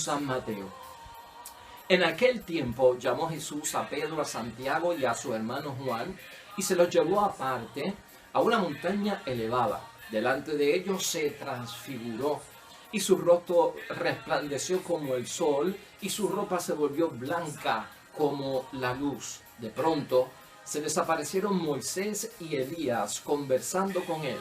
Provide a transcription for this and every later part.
San Mateo. En aquel tiempo llamó Jesús a Pedro, a Santiago y a su hermano Juan y se los llevó aparte a una montaña elevada. Delante de ellos se transfiguró y su rostro resplandeció como el sol y su ropa se volvió blanca como la luz. De pronto se desaparecieron Moisés y Elías conversando con él.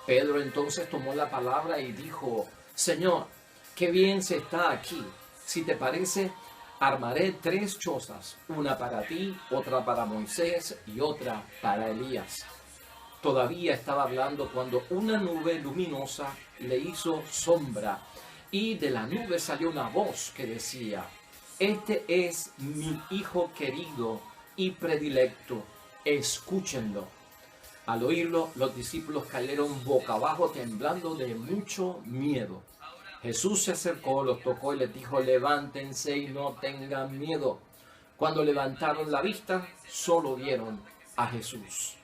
Pedro entonces tomó la palabra y dijo: Señor, qué bien se está aquí. Si te parece, armaré 3 chozas, una para ti, otra para Moisés y otra para Elías. Todavía estaba hablando cuando una nube luminosa le hizo sombra y de la nube salió una voz que decía: Este es mi Hijo querido y predilecto, escúchenlo. Al oírlo, los discípulos cayeron boca abajo temblando de mucho miedo. Jesús se acercó, los tocó y les dijo: levántense y no tengan miedo. Cuando levantaron la vista, solo vieron a Jesús.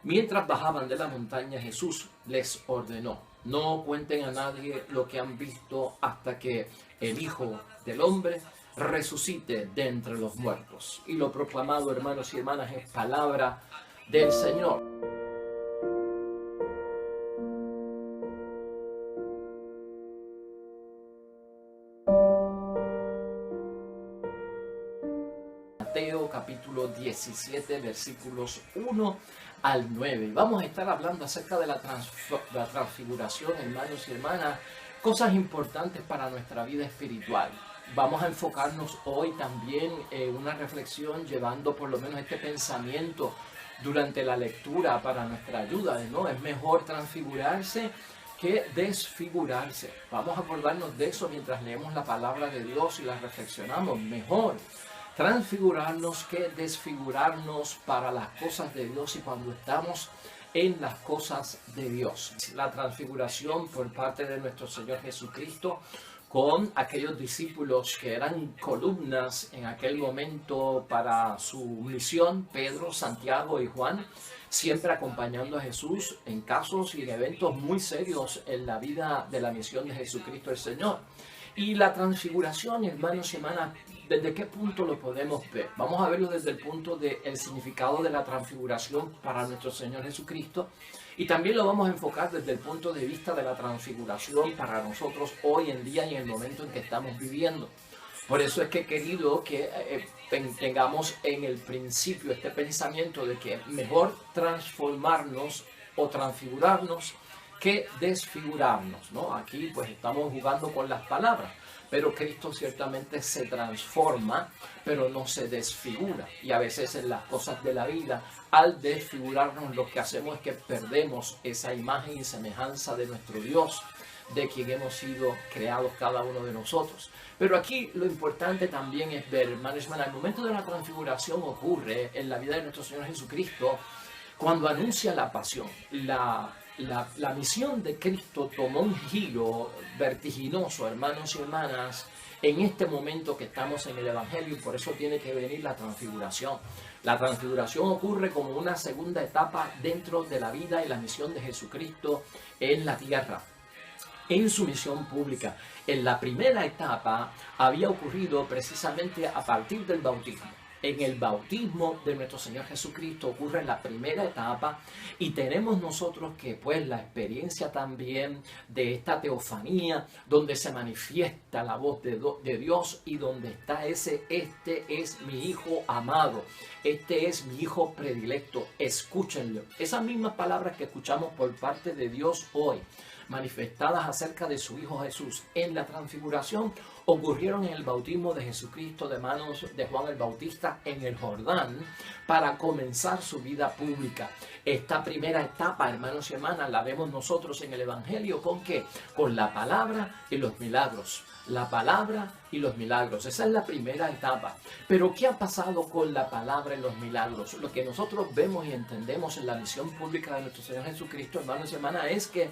Mientras bajaban de la montaña, Jesús les ordenó: no cuenten a nadie lo que han visto hasta que el Hijo del Hombre resucite de entre los muertos. Y lo proclamado, hermanos y hermanas, es palabra del Señor. Mateo capítulo 17 versículos 1 al 9. Vamos a estar hablando acerca de la transfiguración, hermanos y hermanas, cosas importantes para nuestra vida espiritual. Vamos a enfocarnos hoy también en una reflexión llevando por lo menos este pensamiento durante la lectura para nuestra ayuda, ¿no? Es mejor transfigurarse que desfigurarse. Vamos a acordarnos de eso mientras leemos la palabra de Dios y la reflexionamos. Mejor transfigurarnos que desfigurarnos para las cosas de Dios y cuando estamos en las cosas de Dios. La transfiguración por parte de nuestro Señor Jesucristo con aquellos discípulos que eran columnas en aquel momento para su misión, Pedro, Santiago y Juan, siempre acompañando a Jesús en casos y en eventos muy serios en la vida de la misión de Jesucristo el Señor. Y la transfiguración, hermanos y hermanas, ¿desde qué punto lo podemos ver? Vamos a verlo desde el punto del significado de la transfiguración para nuestro Señor Jesucristo. Y también lo vamos a enfocar desde el punto de vista de la transfiguración para nosotros hoy en día y en el momento en que estamos viviendo. Por eso es que he querido que tengamos en el principio este pensamiento de que mejor transformarnos o transfigurarnos que desfigurarnos, ¿no? Aquí pues estamos jugando con las palabras, pero Cristo ciertamente se transforma, pero no se desfigura. Y a veces en las cosas de la vida, al desfigurarnos, lo que hacemos es que perdemos esa imagen y semejanza de nuestro Dios, de quien hemos sido creados cada uno de nosotros. Pero aquí lo importante también es ver, hermanos y hermanas, el momento de la transfiguración ocurre en la vida de nuestro Señor Jesucristo cuando anuncia la pasión. La misión de Cristo tomó un giro vertiginoso, hermanos y hermanas, en este momento que estamos en el Evangelio, y por eso tiene que venir la transfiguración. La transfiguración ocurre como una segunda etapa dentro de la vida y la misión de Jesucristo en la tierra, en su misión pública. En la primera etapa había ocurrido precisamente a partir del bautismo. En el bautismo de nuestro Señor Jesucristo ocurre la primera etapa y tenemos nosotros que pues la experiencia también de esta teofanía donde se manifiesta la voz de Dios y donde está este es mi Hijo amado, este es mi Hijo predilecto, escúchenlo. Esas mismas palabras que escuchamos por parte de Dios hoy, manifestadas acerca de su Hijo Jesús en la transfiguración, ocurrieron en el bautismo de Jesucristo de manos de Juan el Bautista en el Jordán para comenzar su vida pública. Esta primera etapa, hermanos y hermanas, la vemos nosotros en el Evangelio ¿con qué? Con la palabra y los milagros. La palabra y los milagros. Esa es la primera etapa. Pero ¿qué ha pasado con la palabra y los milagros? Lo que nosotros vemos y entendemos en la misión pública de nuestro Señor Jesucristo, hermanos y hermanas, es que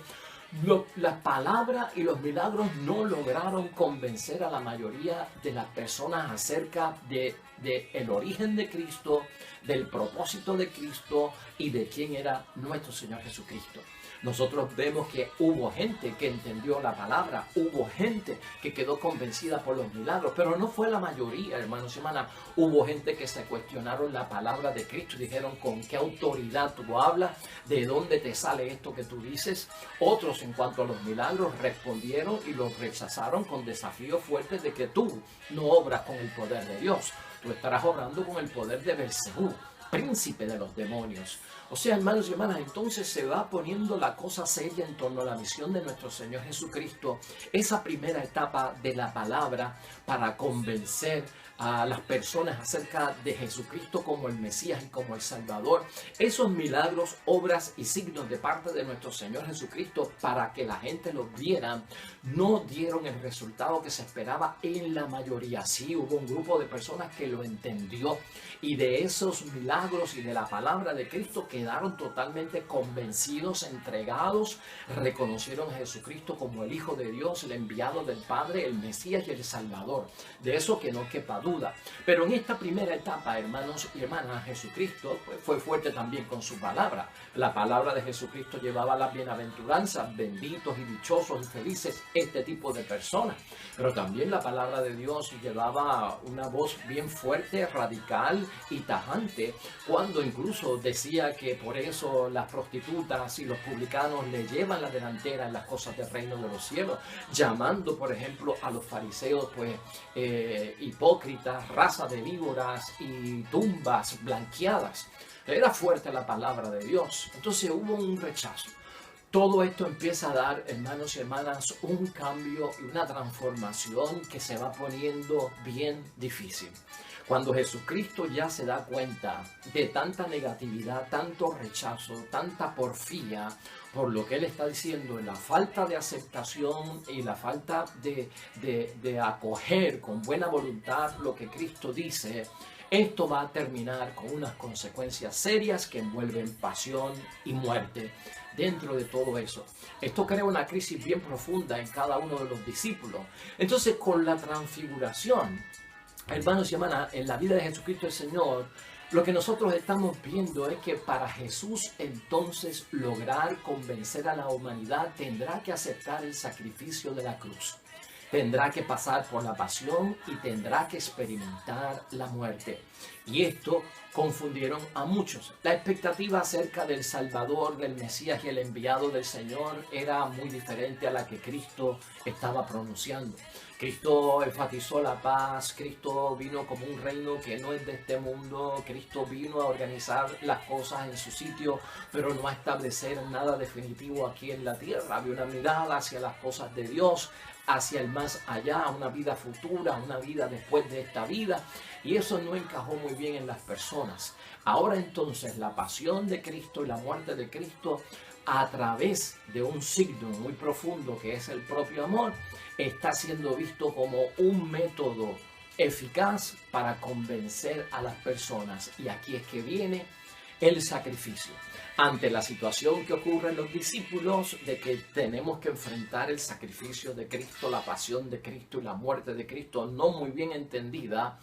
la palabra y los milagros no lograron convencer a la mayoría de las personas acerca de del origen de Cristo, del propósito de Cristo y de quién era nuestro Señor Jesucristo. Nosotros vemos que hubo gente que entendió la palabra, hubo gente que quedó convencida por los milagros, pero no fue la mayoría, hermanos y hermanas. Hubo gente que se cuestionaron la palabra de Cristo y dijeron: ¿con qué autoridad tú hablas? ¿De dónde te sale esto que tú dices? Otros, en cuanto a los milagros, respondieron y los rechazaron con desafíos fuertes de que tú no obras con el poder de Dios, tú estarás obrando con el poder de Belcebú, príncipe de los demonios. O sea, hermanos y hermanas, entonces se va poniendo la cosa seria en torno a la misión de nuestro Señor Jesucristo, esa primera etapa de la palabra para convencer a las personas acerca de Jesucristo como el Mesías y como el Salvador. Esos milagros, obras y signos de parte de nuestro Señor Jesucristo para que la gente los viera, no dieron el resultado que se esperaba en la mayoría. Sí, hubo un grupo de personas que lo entendió y de esos milagros y de la palabra de Cristo quedaron totalmente convencidos, entregados, reconocieron a Jesucristo como el Hijo de Dios, el enviado del Padre, el Mesías y el Salvador. De eso que no quepa duda. Pero en esta primera etapa, hermanos y hermanas, Jesucristo pues, fue fuerte también con su palabra. La palabra de Jesucristo llevaba las bienaventuranzas, benditos y dichosos y felices este tipo de personas. Pero también la palabra de Dios llevaba una voz bien fuerte, radical y tajante, cuando incluso decía que por eso las prostitutas y los publicanos le llevan la delantera en las cosas del reino de los cielos, llamando por ejemplo a los fariseos pues hipócritas, raza de víboras y tumbas blanqueadas. Era fuerte la palabra de Dios. Entonces hubo un rechazo. Todo esto empieza a dar, hermanos y hermanas, un cambio y una transformación que se va poniendo bien difícil. Cuando Jesucristo ya se da cuenta de tanta negatividad, tanto rechazo, tanta porfía por lo que Él está diciendo, la falta de aceptación y la falta de acoger con buena voluntad lo que Cristo dice, esto va a terminar con unas consecuencias serias que envuelven pasión y muerte. Dentro de todo eso, esto crea una crisis bien profunda en cada uno de los discípulos. Entonces, con la transfiguración, hermanos y hermanas, en la vida de Jesucristo el Señor, lo que nosotros estamos viendo es que para Jesús entonces lograr convencer a la humanidad tendrá que aceptar el sacrificio de la cruz. Tendrá que pasar por la pasión y tendrá que experimentar la muerte. Y esto confundieron a muchos. La expectativa acerca del Salvador, del Mesías y el enviado del Señor era muy diferente a la que Cristo estaba pronunciando. Cristo enfatizó la paz, Cristo vino como un reino que no es de este mundo, Cristo vino a organizar las cosas en su sitio, pero no a establecer nada definitivo aquí en la tierra. Había una mirada hacia las cosas de Dios, hacia el más allá, una vida futura, una vida después de esta vida, y eso no encajó muy bien en las personas. Ahora entonces la pasión de Cristo y la muerte de Cristo a través de un signo muy profundo que es el propio amor, está siendo visto como un método eficaz para convencer a las personas. Y aquí es que viene el sacrificio. Ante la situación que ocurre en los discípulos de que tenemos que enfrentar el sacrificio de Cristo, la pasión de Cristo y la muerte de Cristo no muy bien entendida,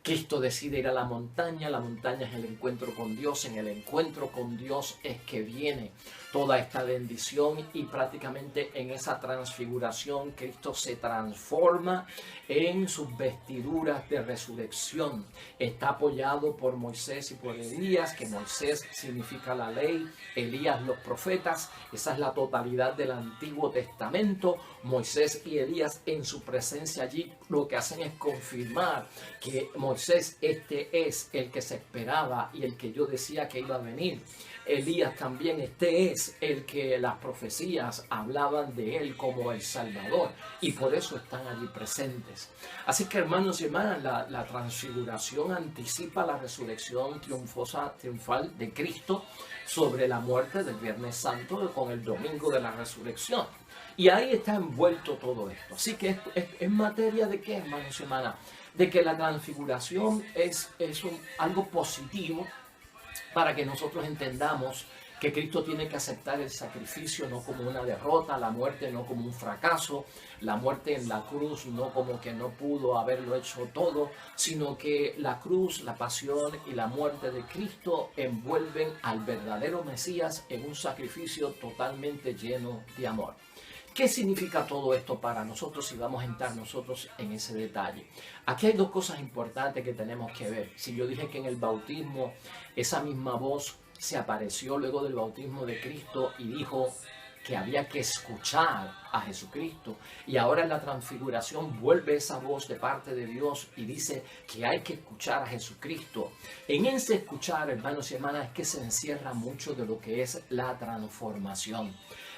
Cristo decide ir a la montaña es el encuentro con Dios, en el encuentro con Dios es que viene toda esta bendición y prácticamente en esa transfiguración Cristo se transforma en sus vestiduras de resurrección. Está apoyado por Moisés y por Elías, que Moisés significa la ley, Elías los profetas, esa es la totalidad del Antiguo Testamento. Moisés y Elías en su presencia allí lo que hacen es confirmar que Moisés este es el que se esperaba y el que yo decía que iba a venir. Elías también este es el que las profecías hablaban de él como el Salvador y por eso están allí presentes. Así que hermanos y hermanas, la transfiguración anticipa la resurrección triunfal de Cristo sobre la muerte del Viernes Santo con el domingo de la resurrección. Y ahí está envuelto todo esto. Así que es materia de qué, hermanos y hermanas, de que la transfiguración es algo positivo para que nosotros entendamos que Cristo tiene que aceptar el sacrificio no como una derrota, la muerte no como un fracaso, la muerte en la cruz no como que no pudo haberlo hecho todo, sino que la cruz, la pasión y la muerte de Cristo envuelven al verdadero Mesías en un sacrificio totalmente lleno de amor. ¿Qué significa todo esto para nosotros si vamos a entrar nosotros en ese detalle? Aquí hay dos cosas importantes que tenemos que ver. Si yo dije que en el bautismo esa misma voz se apareció luego del bautismo de Cristo y dijo que había que escuchar a Jesucristo, y ahora en la transfiguración vuelve esa voz de parte de Dios y dice que hay que escuchar a Jesucristo. En ese escuchar, hermanos y hermanas, es que se encierra mucho de lo que es la transformación,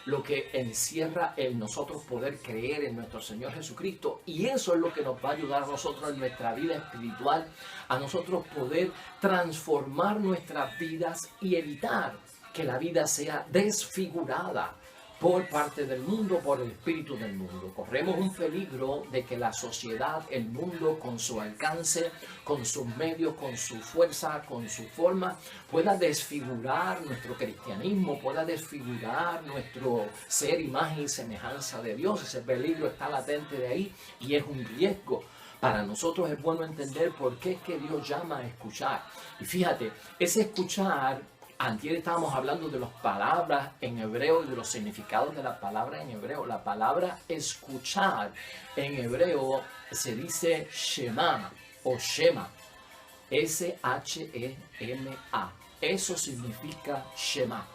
lo que encierra el nosotros poder creer en nuestro Señor Jesucristo, y eso es lo que nos va a ayudar a nosotros en nuestra vida espiritual, a nosotros poder transformar nuestras vidas y evitar que la vida sea desfigurada por parte del mundo, por el espíritu del mundo. Corremos un peligro de que la sociedad, el mundo, con su alcance, con sus medios, con su fuerza, con su forma, pueda desfigurar nuestro cristianismo, pueda desfigurar nuestro ser, imagen y semejanza de Dios. Ese peligro está latente de ahí y es un riesgo. Para nosotros es bueno entender por qué es que Dios llama a escuchar. Y fíjate, ese escuchar, antier estábamos hablando de las palabras en hebreo y de los significados de la palabra en hebreo. La palabra escuchar en hebreo se dice Shema o Shema. S-H-E-M-A. Eso significa Shema.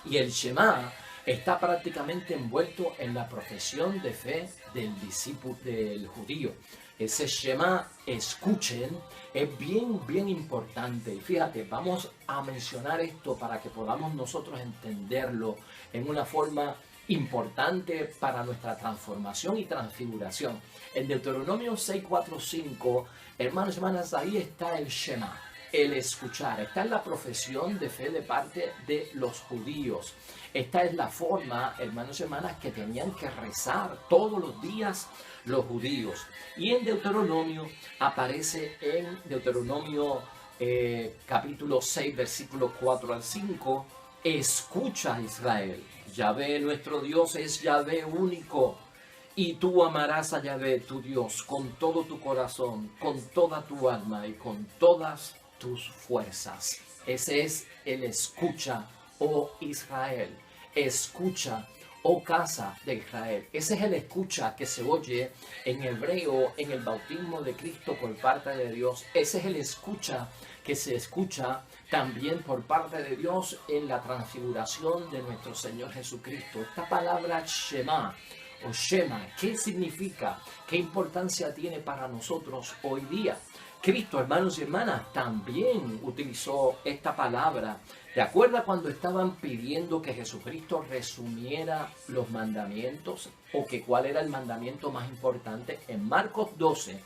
Y el Shema está prácticamente envuelto en la profesión de fe del discípulo, del judío. Ese Shema, escuchen, es bien importante. Y fíjate, vamos a mencionar esto para que podamos nosotros entenderlo en una forma importante para nuestra transformación y transfiguración. En Deuteronomio 6:4-5, hermanos y hermanas, ahí está el Shema, el escuchar. Esta es la profesión de fe de parte de los judíos. Esta es la forma, hermanos y hermanas, que tenían que rezar todos los días los judíos. Y en Deuteronomio aparece en Deuteronomio capítulo 6, versículos 4-5, escucha Israel, Yahvé nuestro Dios es Yahvé único, y tú amarás a Yahvé tu Dios con todo tu corazón, con toda tu alma y con todas tus fuerzas. Ese es el escucha, oh Israel. Escucha, oh casa de Israel. Ese es el escucha que se oye en hebreo en el bautismo de Cristo por parte de Dios. Ese es el escucha que se escucha también por parte de Dios en la transfiguración de nuestro Señor Jesucristo. Esta palabra Shema o Shema, ¿qué significa? ¿Qué importancia tiene para nosotros hoy día? Cristo, hermanos y hermanas, también utilizó esta palabra. ¿Te acuerdas cuando estaban pidiendo que Jesucristo resumiera los mandamientos? ¿O que cuál era el mandamiento más importante? En Marcos 12,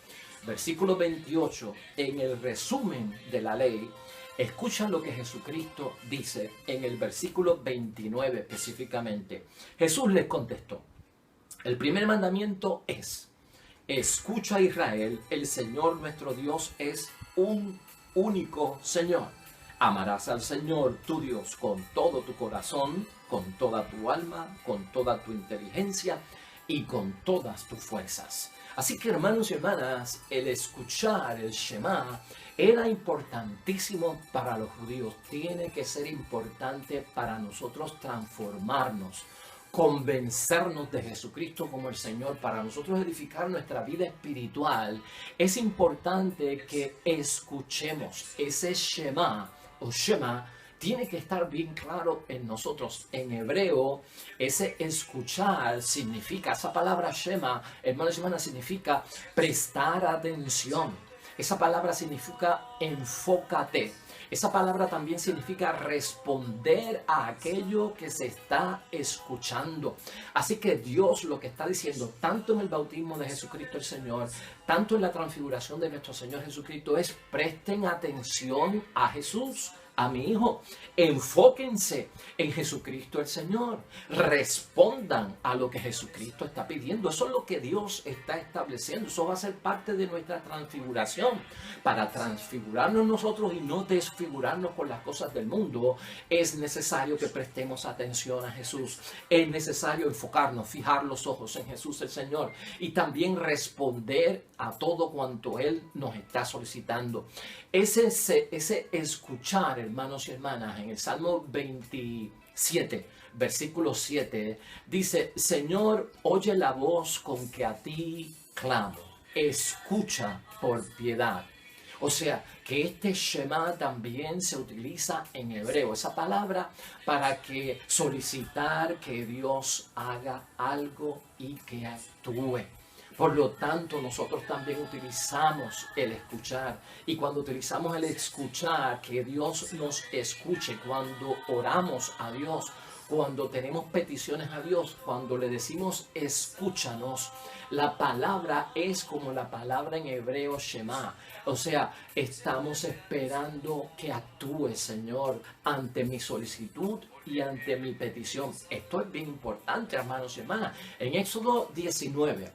versículo 28, en el resumen de la ley, escucha lo que Jesucristo dice en el versículo 29 específicamente. Jesús les contestó, el primer mandamiento es: escucha Israel, el Señor nuestro Dios es un único Señor. Amarás al Señor tu Dios con todo tu corazón, con toda tu alma, con toda tu inteligencia y con todas tus fuerzas. Así que, hermanos y hermanas, el escuchar el Shema era importantísimo para los judíos. Tiene que ser importante para nosotros transformarnos, convencernos de Jesucristo como el Señor. Para nosotros edificar nuestra vida espiritual es importante que escuchemos ese Shema o Shema. Tiene que estar bien claro en nosotros. En hebreo, ese escuchar significa, esa palabra Shema, hermanos y hermanas, significa prestar atención. Esa palabra significa enfócate. Esa palabra también significa responder a aquello que se está escuchando. Así que Dios lo que está diciendo, tanto en el bautismo de Jesucristo el Señor, tanto en la transfiguración de nuestro Señor Jesucristo, es presten atención a Jesús. a mi hijo. Enfóquense en Jesucristo el Señor. Respondan a lo que Jesucristo está pidiendo. Eso es lo que Dios está estableciendo. Eso va a ser parte de nuestra transfiguración. Para transfigurarnos nosotros y no desfigurarnos con las cosas del mundo, es necesario que prestemos atención a Jesús. Es necesario enfocarnos, fijar los ojos en Jesús el Señor y también responder a todo cuanto Él nos está solicitando. Ese escuchar, hermanos y hermanas, en el Salmo 27, versículo 7, dice: Señor, oye la voz con que a ti clamo, escucha por piedad. O sea, que este Shema también se utiliza en hebreo, esa palabra, para que solicitar que Dios haga algo y que actúe. Por lo tanto, nosotros también utilizamos el escuchar. Y cuando utilizamos el escuchar, que Dios nos escuche, cuando oramos a Dios, cuando tenemos peticiones a Dios, cuando le decimos escúchanos, la palabra es como la palabra en hebreo Shema. O sea, estamos esperando que actúe, Señor, ante mi solicitud y ante mi petición. Esto es bien importante, hermanos y hermanas. En Éxodo 19,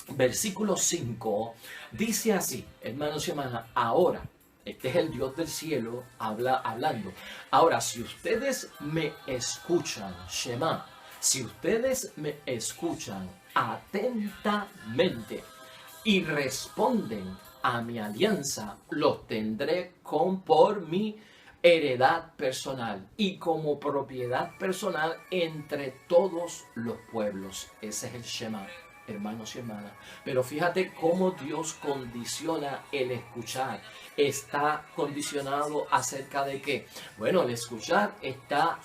versículo 5, dice así, hermanos y hermanas: ahora, este es el Dios del cielo hablando. Ahora, si ustedes me escuchan, Shema, si ustedes me escuchan atentamente y responden a mi alianza, los tendré por mi heredad personal y como propiedad personal entre todos los pueblos. Ese es el Shema, hermanos y hermanas. Pero fíjate cómo Dios condiciona el escuchar. Está condicionado acerca de qué. Bueno, el escuchar está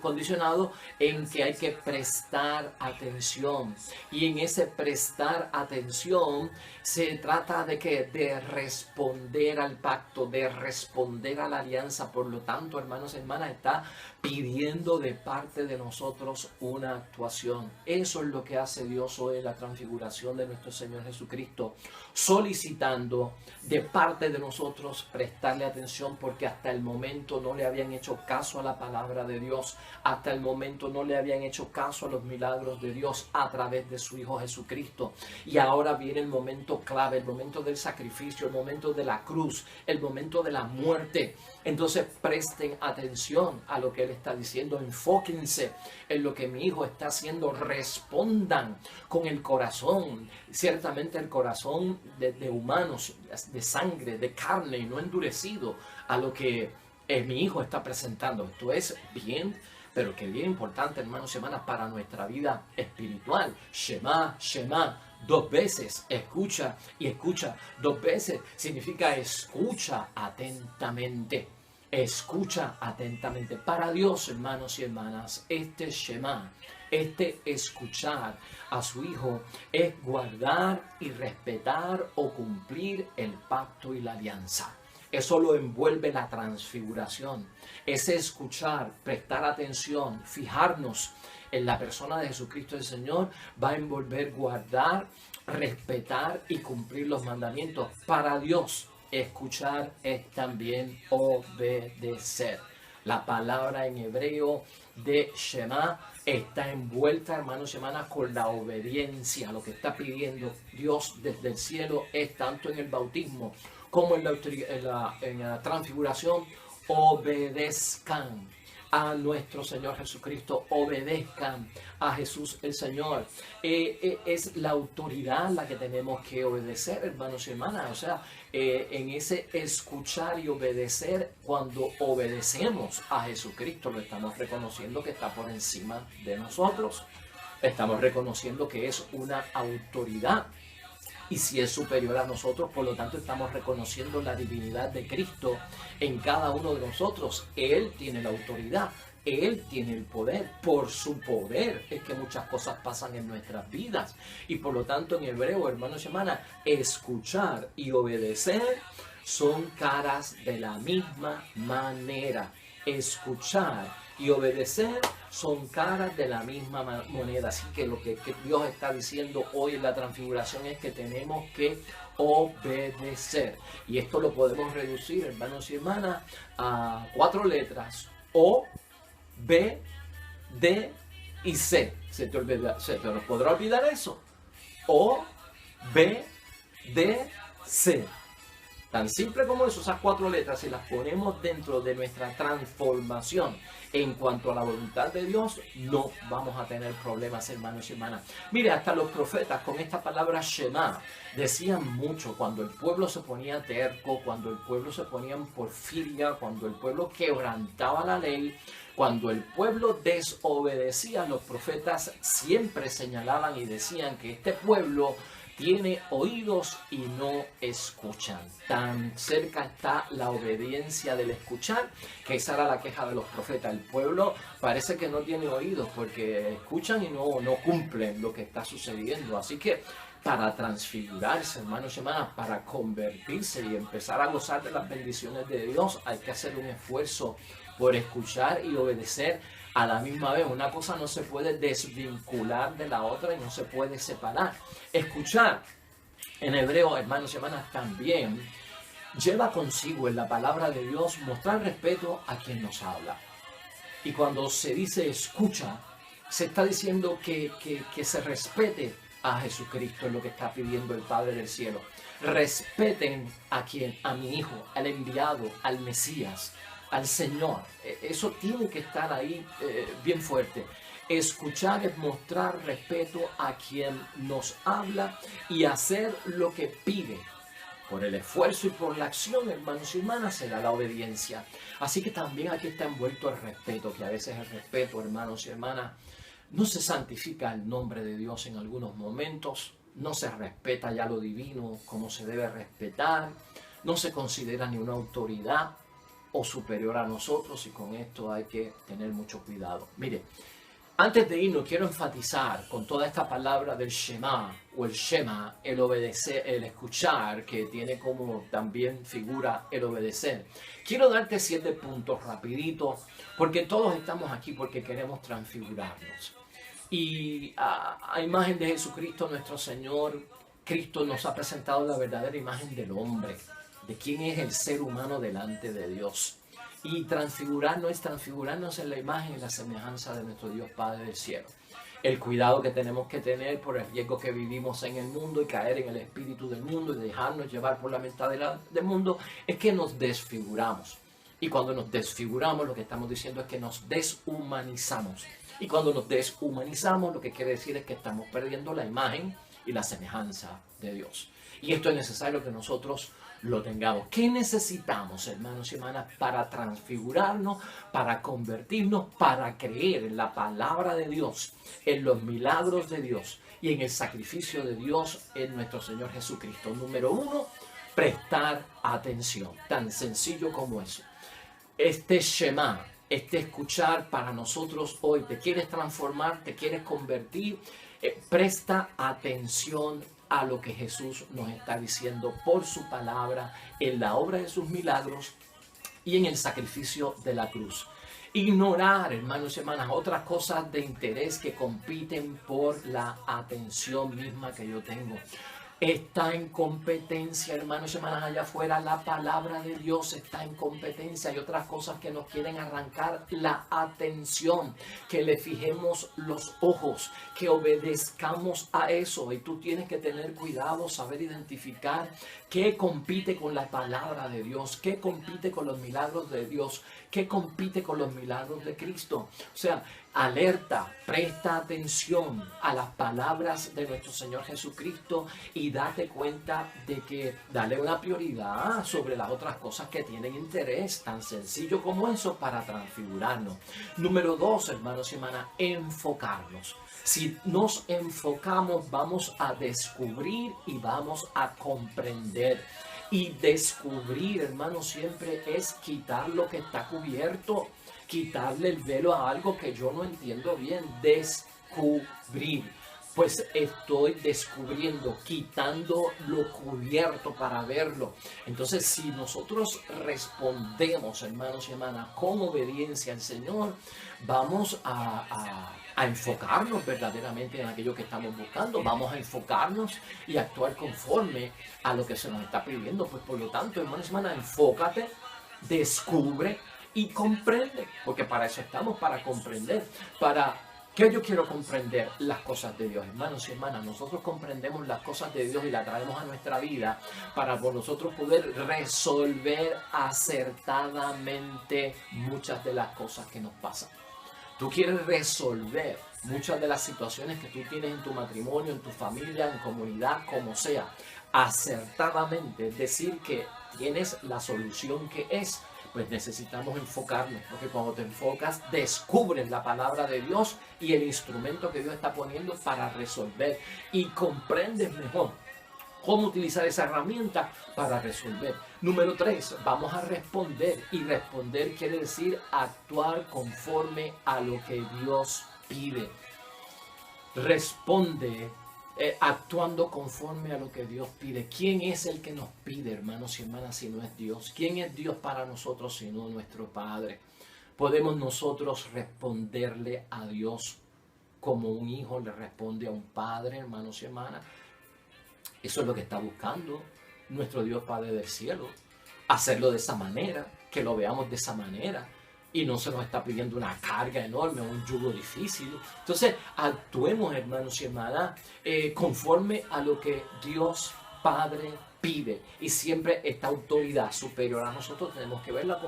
condicionado en que hay que prestar atención. Y en ese prestar atención se trata de que de responder al pacto, de responder a la alianza. Por lo tanto, hermanos y hermanas, está pidiendo de parte de nosotros una actuación. Eso es lo que hace Dios hoy en la transfiguración de nuestro Señor Jesucristo, solicitando de parte de nosotros prestarle atención, porque hasta el momento no le habían hecho caso a la palabra de Dios, hasta el momento no le habían hecho caso a los milagros de Dios a través de su Hijo Jesucristo. Y ahora viene el momento clave, el momento del sacrificio, el momento de la cruz, el momento de la muerte. Entonces presten atención a lo que Él está diciendo, enfóquense en lo que mi Hijo está haciendo, respondan con el corazón, ciertamente el corazón de humanos, de sangre, de carne y no endurecido a lo que mi Hijo está presentando. Esto es bien, pero que bien importante, hermanos y hermanas, para nuestra vida espiritual. Shema, Shema. 2 veces, escucha y escucha. 2 veces significa escucha atentamente. Escucha atentamente. Para Dios, hermanos y hermanas, este Shema, este escuchar a su Hijo, es guardar y respetar o cumplir el pacto y la alianza. Eso lo envuelve la transfiguración. Ese escuchar, prestar atención, fijarnos en la persona de Jesucristo el Señor, va a envolver guardar, respetar y cumplir los mandamientos. Para Dios, escuchar es también obedecer. La palabra en hebreo de Shema está envuelta, hermanos y hermanas, con la obediencia. Lo que está pidiendo Dios desde el cielo es, tanto en el bautismo como en la transfiguración: obedezcan a nuestro Señor Jesucristo, obedezcan a Jesús el Señor. Es la autoridad la que tenemos que obedecer, hermanos y hermanas. O sea, en ese escuchar y obedecer, cuando obedecemos a Jesucristo, lo estamos reconociendo que está por encima de nosotros. Estamos reconociendo que es una autoridad. Y si es superior a nosotros, por lo tanto estamos reconociendo la divinidad de Cristo en cada uno de nosotros. Él tiene la autoridad, Él tiene el poder. Por su poder es que muchas cosas pasan en nuestras vidas. Y por lo tanto, en hebreo, hermanos y hermanas, escuchar y obedecer son caras de la misma manera. Escuchar y obedecer son caras de la misma moneda. Así que lo que Dios está diciendo hoy en la transfiguración es que tenemos que obedecer. Y esto lo podemos reducir, hermanos y hermanas, a 4 letras: O, B, D y C. ¿Se te podrá olvidar eso? O, B, D, C. Tan simple como eso, esas 4 letras, si las ponemos dentro de nuestra transformación en cuanto a la voluntad de Dios, no vamos a tener problemas, hermanos y hermanas. Mire, hasta los profetas con esta palabra Shema decían mucho cuando el pueblo se ponía terco, cuando el pueblo se ponía en porfiria, cuando el pueblo quebrantaba la ley, cuando el pueblo desobedecía. Los profetas siempre señalaban y decían que este pueblo tiene oídos y no escuchan. Tan cerca está la obediencia del escuchar, que esa era la queja de los profetas. El pueblo parece que no tiene oídos porque escuchan y no cumplen lo que está sucediendo. Así que para transfigurarse, hermanos y hermanas, para convertirse y empezar a gozar de las bendiciones de Dios, hay que hacer un esfuerzo por escuchar y obedecer a la misma vez. Una cosa no se puede desvincular de la otra y no se puede separar. Escuchar en hebreo, hermanos y hermanas, también lleva consigo en la palabra de Dios mostrar respeto a quien nos habla. Y cuando se dice escucha, se está diciendo que se respete a Jesucristo, es lo que está pidiendo el Padre del cielo. Respeten a mi Hijo, al enviado, al Mesías, al Señor. Eso tiene que estar ahí bien fuerte. Escuchar es mostrar respeto a quien nos habla y hacer lo que pide. Por el esfuerzo y por la acción, hermanos y hermanas, será la obediencia. Así que también aquí está envuelto el respeto, que a veces el respeto, hermanos y hermanas, no se santifica el nombre de Dios en algunos momentos, no se respeta ya lo divino como se debe respetar, no se considera ni una autoridad o superior a nosotros, y con esto hay que tener mucho cuidado. Mire, antes de irnos, quiero enfatizar con toda esta palabra del Shema o el Shema, el obedecer, el escuchar, que tiene como también figura el obedecer. Quiero darte 7 puntos rapidito, porque todos estamos aquí porque queremos transfigurarnos. Y a imagen de Jesucristo nuestro Señor, Cristo nos ha presentado la verdadera imagen del hombre, de quién es el ser humano delante de Dios. Y transfigurarnos es transfigurarnos en la imagen y la semejanza de nuestro Dios Padre del cielo. El cuidado que tenemos que tener por el riesgo que vivimos en el mundo y caer en el espíritu del mundo y dejarnos llevar por la mentalidad del mundo es que nos desfiguramos. Y cuando nos desfiguramos, lo que estamos diciendo es que nos deshumanizamos. Y cuando nos deshumanizamos, lo que quiere decir es que estamos perdiendo la imagen y la semejanza de Dios. Y esto es necesario que nosotros lo tengamos. ¿Qué necesitamos, hermanos y hermanas, para transfigurarnos, para convertirnos, para creer en la palabra de Dios, en los milagros de Dios y en el sacrificio de Dios en nuestro Señor Jesucristo? Número 1, prestar atención. Tan sencillo como eso. Este Shema, este escuchar para nosotros hoy, te quieres transformar, te quieres convertir, presta atención a lo que Jesús nos está diciendo por su palabra, en la obra de sus milagros y en el sacrificio de la cruz. Ignorar, hermanos y hermanas, otras cosas de interés que compiten por la atención misma que yo tengo. Está en competencia, hermanos y hermanas, allá afuera. La palabra de Dios está en competencia. Hay otras cosas que nos quieren arrancar la atención, que le fijemos los ojos, que obedezcamos a eso. Y tú tienes que tener cuidado, saber identificar qué compite con la palabra de Dios, qué compite con los milagros de Dios, qué compite con los milagros de Cristo. O sea, alerta, presta atención a las palabras de nuestro Señor Jesucristo y date cuenta de que dale una prioridad sobre las otras cosas que tienen interés, tan sencillo como eso, para transfigurarnos. Número 2, hermanos y hermanas, enfocarnos. Si nos enfocamos, vamos a descubrir y vamos a comprender. Y descubrir, hermanos, siempre es quitar lo que está cubierto, quitarle el velo a algo que yo no entiendo bien. Descubrir. Pues estoy descubriendo, quitando lo cubierto para verlo. Entonces, si nosotros respondemos, hermanos y hermanas, con obediencia al Señor, vamos a a enfocarnos verdaderamente en aquello que estamos buscando. Vamos a enfocarnos y actuar conforme a lo que se nos está pidiendo. Pues por lo tanto, hermanos y hermanas, enfócate, descubre y comprende. Porque para eso estamos, para comprender. ¿Qué yo quiero comprender? Las cosas de Dios. Hermanos y hermanas, nosotros comprendemos las cosas de Dios y las traemos a nuestra vida para por nosotros poder resolver acertadamente muchas de las cosas que nos pasan. Tú quieres resolver muchas de las situaciones que tú tienes en tu matrimonio, en tu familia, en comunidad, como sea, acertadamente, es decir, que tienes la solución que es. Pues necesitamos enfocarnos, porque cuando te enfocas, descubres la palabra de Dios y el instrumento que Dios está poniendo para resolver y comprendes mejor cómo utilizar esa herramienta para resolver. Número 3, vamos a responder, y responder quiere decir actuar conforme a lo que Dios pide. Responde actuando conforme a lo que Dios pide. ¿Quién es el que nos pide, hermanos y hermanas, si no es Dios? ¿Quién es Dios para nosotros si no nuestro Padre? ¿Podemos nosotros responderle a Dios como un hijo le responde a un padre, hermanos y hermanas? Eso es lo que está buscando nuestro Dios Padre del cielo. Hacerlo de esa manera, que lo veamos de esa manera. Y no se nos está pidiendo una carga enorme, un yugo difícil. Entonces, actuemos, hermanos y hermanas, conforme a lo que Dios Padre pide. Y siempre esta autoridad superior a nosotros tenemos que verla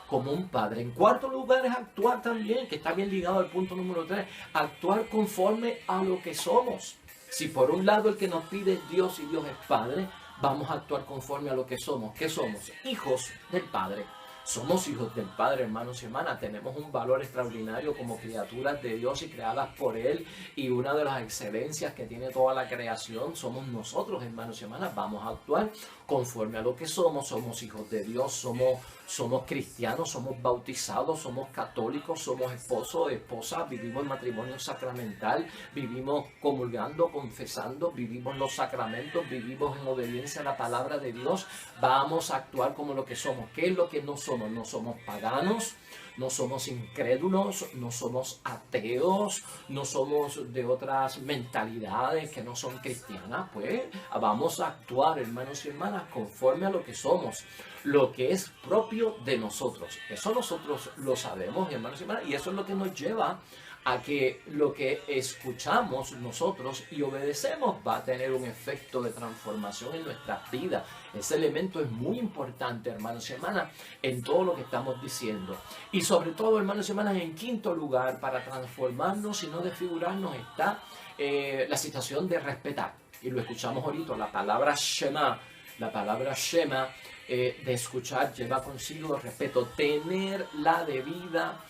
como un padre. En cuarto lugar es actuar también, que está bien ligado al punto número 3, actuar conforme a lo que somos. Si por un lado el que nos pide es Dios y Dios es Padre, vamos a actuar conforme a lo que somos. ¿Qué somos? Hijos del Padre. Somos hijos del Padre, hermanos y hermanas. Tenemos un valor extraordinario como criaturas de Dios y creadas por Él. Y una de las excelencias que tiene toda la creación somos nosotros, hermanos y hermanas. Vamos a actuar conforme a lo que somos. Somos hijos de Dios, somos cristianos, somos bautizados, somos católicos, somos esposos, esposas, vivimos el matrimonio sacramental, vivimos comulgando, confesando, vivimos los sacramentos, vivimos en obediencia a la palabra de Dios. Vamos a actuar como lo que somos. ¿Qué es lo que no somos? No somos paganos, no somos incrédulos, no somos ateos, no somos de otras mentalidades que no son cristianas. Pues vamos a actuar, hermanos y hermanas, conforme a lo que somos, lo que es propio de nosotros. Eso nosotros lo sabemos, hermanos y hermanas, y eso es lo que nos lleva a que lo que escuchamos nosotros y obedecemos va a tener un efecto de transformación en nuestras vidas. Ese elemento es muy importante, hermanos y hermanas, en todo lo que estamos diciendo. Y sobre todo, hermanos y hermanas, en quinto lugar, para transformarnos y no desfigurarnos, está la situación de respetar. Y lo escuchamos ahorita, la palabra Shema. La palabra Shema, de escuchar, lleva consigo el respeto, tener la debida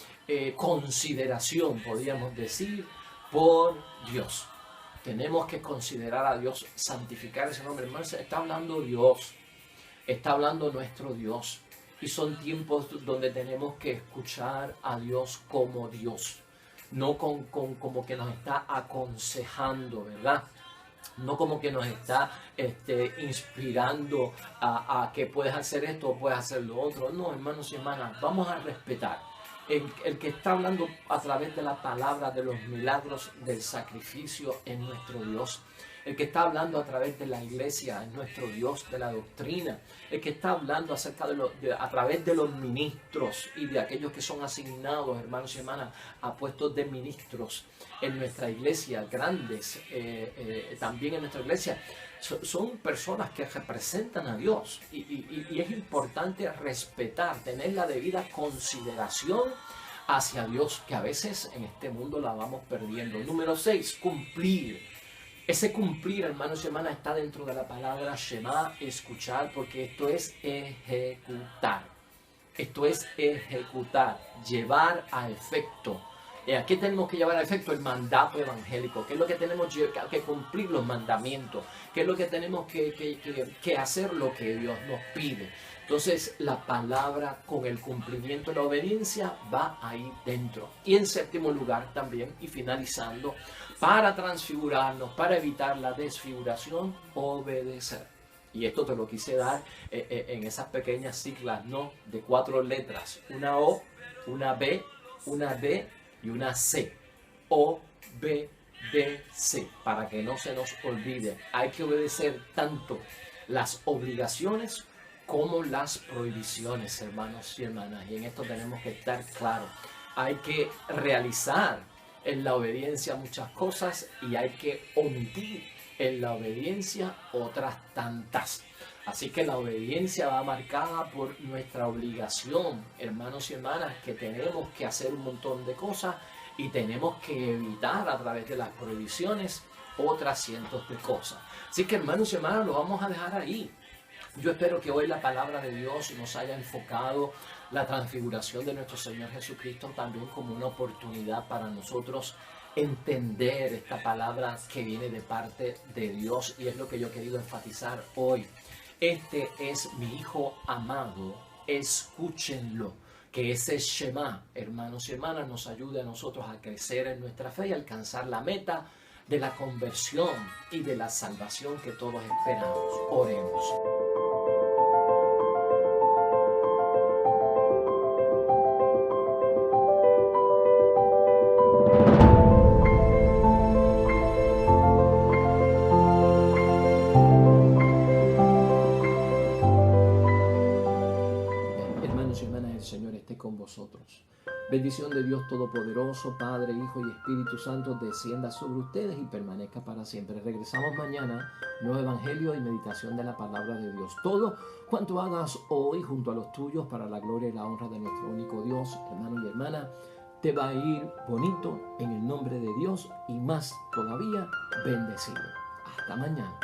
consideración, podríamos decir, por Dios. Tenemos que considerar a Dios, santificar ese nombre. Hermano, está hablando Dios, está hablando nuestro Dios. Y son tiempos donde tenemos que escuchar a Dios como Dios, no como que nos está aconsejando, ¿verdad? No como que nos está inspirando a que puedes hacer esto o puedes hacer lo otro. No, hermanos y hermanas, vamos a respetar. El que está hablando a través de la palabra, de los milagros, del sacrificio, es nuestro Dios. El que está hablando a través de la iglesia es nuestro Dios, de la doctrina. El que está hablando a través de los ministros y de aquellos que son asignados, hermanos y hermanas, a puestos de ministros en nuestra iglesia, grandes, también en nuestra iglesia, son personas que representan a Dios. Y es importante respetar, tener la debida consideración hacia Dios, que a veces en este mundo la vamos perdiendo. Número 6, cumplir. Ese cumplir, hermanos y hermanas, está dentro de la palabra Shema, escuchar, porque esto es ejecutar. Esto es ejecutar, llevar a efecto. ¿A qué tenemos que llevar a efecto? El mandato evangélico. ¿Qué es lo que tenemos que cumplir? Los mandamientos. ¿Qué es lo que tenemos que hacer? Lo que Dios nos pide. Entonces, la palabra con el cumplimiento y la obediencia va ahí dentro. Y en séptimo lugar también, y finalizando, para transfigurarnos, para evitar la desfiguración, obedecer. Y esto te lo quise dar en esas pequeñas siglas, ¿no? De 4 letras. Una O, una B, una D y una C. obedecer, para que no se nos olvide. Hay que obedecer tanto las obligaciones como las prohibiciones, hermanos y hermanas. Y en esto tenemos que estar claros. Hay que realizar en la obediencia muchas cosas y hay que omitir en la obediencia otras tantas. Así que la obediencia va marcada por nuestra obligación, hermanos y hermanas, que tenemos que hacer un montón de cosas y tenemos que evitar a través de las prohibiciones otras cientos de cosas. Así que, hermanos y hermanas, lo vamos a dejar ahí. Yo espero que hoy la palabra de Dios nos haya enfocado la transfiguración de nuestro Señor Jesucristo también como una oportunidad para nosotros entender esta palabra que viene de parte de Dios, y es lo que yo he querido enfatizar hoy. Este es mi Hijo amado, escúchenlo. Que ese Shema, hermanos y hermanas, nos ayude a nosotros a crecer en nuestra fe y alcanzar la meta de la conversión y de la salvación que todos esperamos. Oremos. Hermanos y hermanas, el Señor esté con vosotros. Bendición de Dios Todopoderoso, Padre, Hijo y Espíritu Santo, descienda sobre ustedes y permanezca para siempre. Regresamos mañana, nuevo Evangelio y meditación de la palabra de Dios. Todo cuanto hagas hoy junto a los tuyos para la gloria y la honra de nuestro único Dios, hermano y hermana, te va a ir bonito en el nombre de Dios y más todavía bendecido. Hasta mañana.